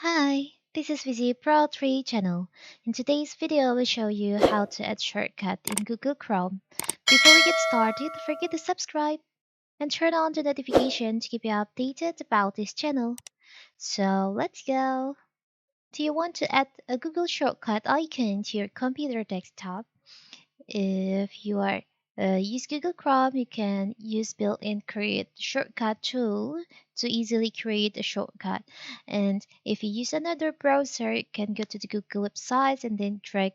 Hi, this is Vizi Pro 3 channel. In today's video, I will show you how to add shortcut in Google Chrome. Before we get started, don't forget to subscribe and turn on the notification to keep you updated about this channel. So let's go. Do you want to add a Google shortcut icon to your computer desktop? If you are use Google Chrome, you can use built-in create shortcut tool to easily create a shortcut. And if you use another browser, you can go to the Google website and then drag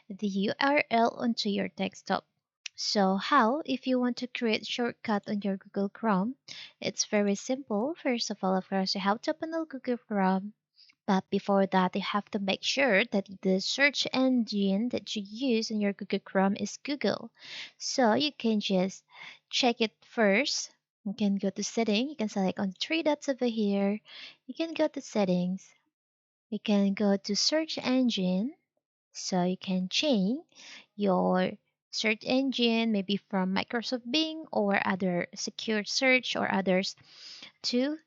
the URL onto your desktop. So how if you want to create shortcut on your Google Chrome? It's very simple. First of all, of course, you have to open the Google Chrome, but before that, you have to make sure that the search engine that you use in your Google Chrome is Google. So you can just check it first. You can go to setting. You can select on the three dots over here. You can go to settings. You can go to search engine. So you can change your search engine maybe from Microsoft Bing or other secure search or others to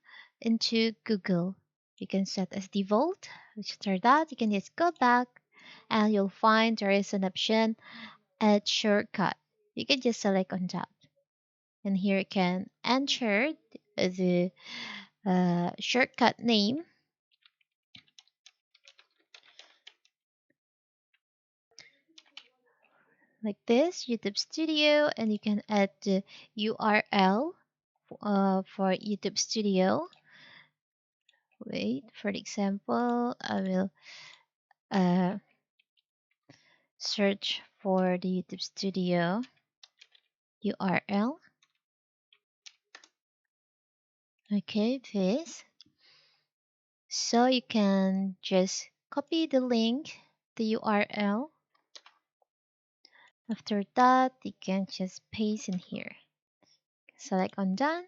into Google. You can set as default, which after that you can just go back and you'll find there is an option add shortcut. You can just select on that. And here you can enter the shortcut name like this, YouTube Studio, and you can add the URL for YouTube Studio. Wait, for example, I will uh, search for the YouTube Studio URL. Okay, this. So you can just copy the link, the URL. After that, you can just paste in here. Select on done.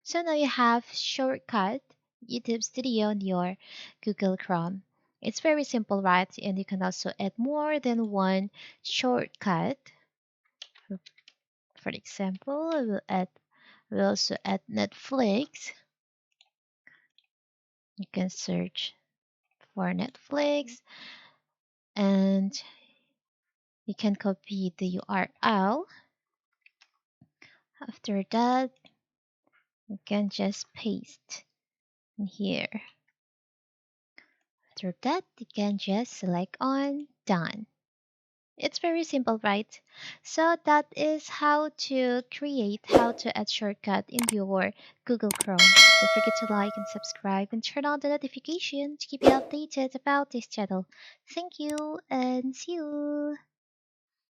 So now you have shortcut YouTube Studio on your Google Chrome. It's very simple, right? And you can also add more than one shortcut. For example, we'll also add Netflix. You can search for Netflix and you can copy the URL. After that, you can just paste in here. After that, you can just select on done. It's very simple, right? So that is how to add shortcut in your Google Chrome. Don't forget to like and subscribe and turn on the notification to keep you updated about this channel. Thank you and see you.